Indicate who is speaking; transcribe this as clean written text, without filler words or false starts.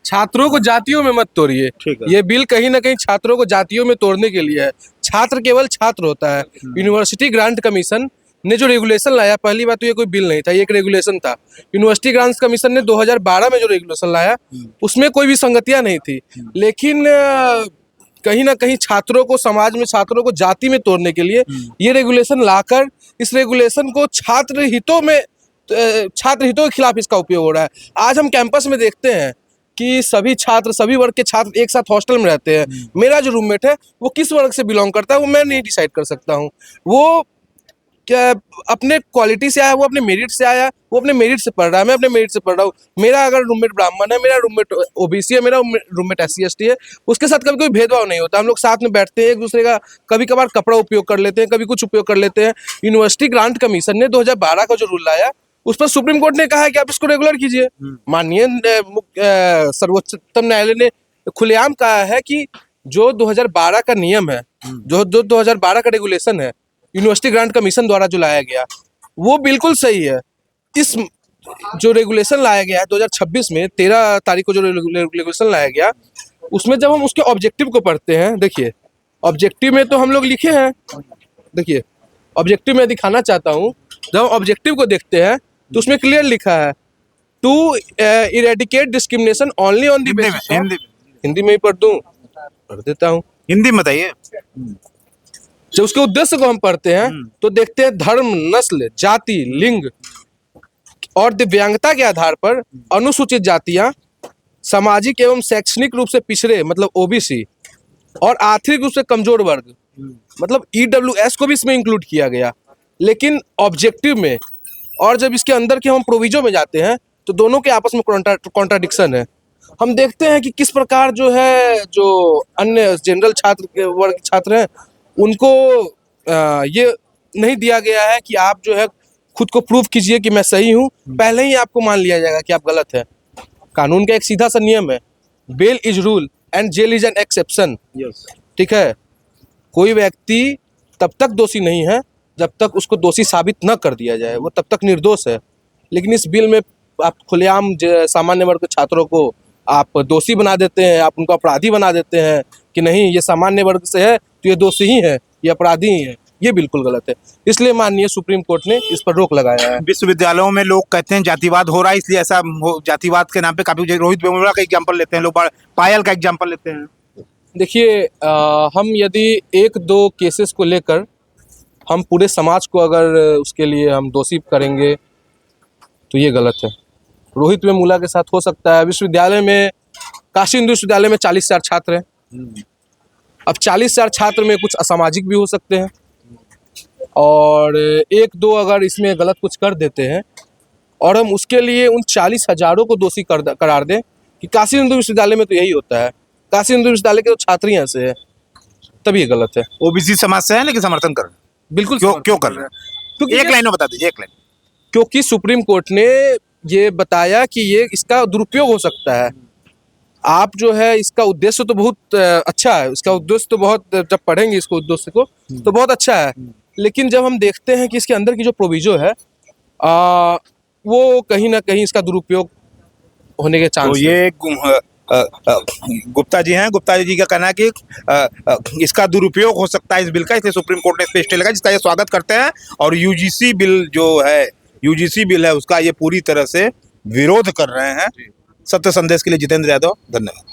Speaker 1: छात्रों को जातियों में मत तोड़िए।
Speaker 2: ठीक है।
Speaker 1: ये बिल कहीं ना कहीं छात्रों को जातियों में तोड़ने के लिए है। छात्र केवल छात्र होता है। यूनिवर्सिटी ग्रांट कमीशन ने जो रेगुलेशन लाया, पहली बात तो ये कोई बिल नहीं था, ये एक रेगुलेशन था। यूनिवर्सिटी ग्रांट्स कमीशन ने 2012 में जो रेगुलेशन लाया उसमें कोई भी संगतियां नहीं थी, लेकिन कहीं ना कहीं छात्रों को, समाज में छात्रों को जाति में तोड़ने के लिए ये रेगुलेशन लाकर इस रेगुलेशन को छात्र हितों के खिलाफ इसका उपयोग हो रहा है। आज हम कैंपस में देखते हैं कि सभी छात्र, सभी वर्ग के छात्र एक साथ हॉस्टल में रहते हैं। मेरा जो रूममेट है वो किस वर्ग से बिलोंग करता है वो मैं नहीं डिसाइड कर सकता हूँ। वो क्या अपने क्वालिटी से आया, वो अपने मेरिट से आया, वो अपने मेरिट से पढ़ रहा है, मैं अपने मेरिट से पढ़ रहा हूँ। मेरा अगर रूममेट ब्राह्मण है, मेरा रूममेट ओबीसी है, मेरा रूममेट SC ST है, उसके साथ कभी कोई भेदभाव नहीं होता। हम लोग साथ में बैठते हैं, एक दूसरे का कभी कभार कपड़ा उपयोग कर लेते हैं, कभी कुछ उपयोग कर लेते हैं। यूनिवर्सिटी ग्रांट कमीशन ने 2012 का जो रूल लाया उस पर सुप्रीम कोर्ट ने कहा है कि आप इसको रेगुलर कीजिए। माननीय सर्वोच्चतम न्यायालय ने खुलेआम कहा है कि जो 2012 का नियम है, जो 2012 का रेगुलेशन है यूनिवर्सिटी ग्रांट कमीशन द्वारा जो लाया गया, वो बिल्कुल सही है। इस जो रेगुलेशन लाया गया है 2026 में 13 तारीख को जो रेगुलेशन लाया गया, उसमें जब हम उसके ऑब्जेक्टिव को पढ़ते हैं, देखिए ऑब्जेक्टिव में तो हम लोग लिखे हैं, देखिए ऑब्जेक्टिव में दिखाना चाहता हूँ। जब हम ऑब्जेक्टिव को देखते हैं तो उसमें क्लियर लिखा है to eradicate discrimination only on the basis. Hindi में ही पढ़ देता हूँ,
Speaker 2: हिंदी में बताइए।
Speaker 1: जब उसके उद्देश्य को हम पढ़ते हैं तो देखते हैं धर्म, नस्ल, जाति, लिंग और दिव्यांगता के आधार पर अनुसूचित जातियां, सामाजिक एवं शैक्षणिक रूप से पिछड़े मतलब OBC और आर्थिक रूप से कमजोर वर्ग मतलब EWS को भी इसमें इंक्लूड किया गया। लेकिन ऑब्जेक्टिव में और जब इसके अंदर के हम प्रोविजो में जाते हैं तो दोनों के आपस में कॉन्ट्राडिक्शन है। हम देखते हैं कि किस प्रकार जो है, जो अन्य जनरल छात्र के वर्ग के छात्र हैं उनको ये नहीं दिया गया है कि आप जो है खुद को प्रूव कीजिए कि मैं सही हूँ, पहले ही आपको मान लिया जाएगा कि आप गलत है। कानून का एक सीधा सा नियम है, bail is rule and jail is an exception. ठीक है, कोई व्यक्ति तब तक दोषी नहीं है जब तक उसको दोषी साबित न कर दिया जाए, वो तब तक निर्दोष है। लेकिन इस बिल में आप खुलेआम सामान्य वर्ग के छात्रों को आप दोषी बना देते हैं, आप उनको अपराधी बना देते हैं कि नहीं ये सामान्य वर्ग से है तो ये दोषी ही है, ये अपराधी ही है। ये बिल्कुल गलत है। इसलिए माननीय सुप्रीम कोर्ट ने इस पर रोक लगाया है।
Speaker 2: विश्वविद्यालयों में लोग कहते हैं जातिवाद हो रहा है, इसलिए ऐसा जातिवाद के नाम पे काफी, रोहित वेमुला का एग्जाम्पल लेते हैं लोग, पायल का एग्जाम्पल लेते हैं।
Speaker 1: देखिए हम यदि 1-2 केसेस को लेकर हम पूरे समाज को अगर उसके लिए हम दोषी करेंगे तो ये गलत है। रोहित वेमुला के साथ हो सकता है, विश्वविद्यालय में, काशी हिंदू विश्वविद्यालय में 40,000 छात्र हैं। अब 40,000 छात्र में कुछ असामाजिक भी हो सकते हैं और 1-2 अगर इसमें गलत कुछ कर देते हैं और हम उसके लिए उन 40,000 को दोषी करार दें कि काशी हिंदू विश्वविद्यालय में तो यही होता है, काशी हिंदू विश्वविद्यालय के तो छात्र ही ऐसे हैं, तब ये गलत है।
Speaker 2: OBC समाज से है लेकिन समर्थन कर रहे हैं।
Speaker 1: बिल्कुल
Speaker 2: क्यों कर रहे हैं? क्योंकि एक लाइन में बता दीजिए, एक लाइन।
Speaker 1: क्योंकि सुप्रीम कोर्ट ने ये बताया कि ये इसका दुरुपयोग हो सकता है। आप जो है इसका उद्देश्य तो बहुत अच्छा है, इसका उद्देश्य तो बहुत, जब पढ़ेंगे इसको उद्देश्य को तो बहुत अच्छा है, लेकिन जब हम देखते हैं कि इसके अंदर की जो प्रोविजो है वो कहीं ना कहीं इसका दुरुपयोग होने के चांस
Speaker 2: तो ये गुप्ता जी हैं, गुप्ता जी का कहना है कि इसका दुरुपयोग हो सकता है इस बिल का, इसलिए सुप्रीम कोर्ट ने इस पे स्टे लगाया, जिसका ये स्वागत करते हैं। और UGC बिल जो है, UGC बिल है, उसका ये पूरी तरह से विरोध कर रहे हैं। सत्य संदेश के लिए जितेंद्र यादव, धन्यवाद।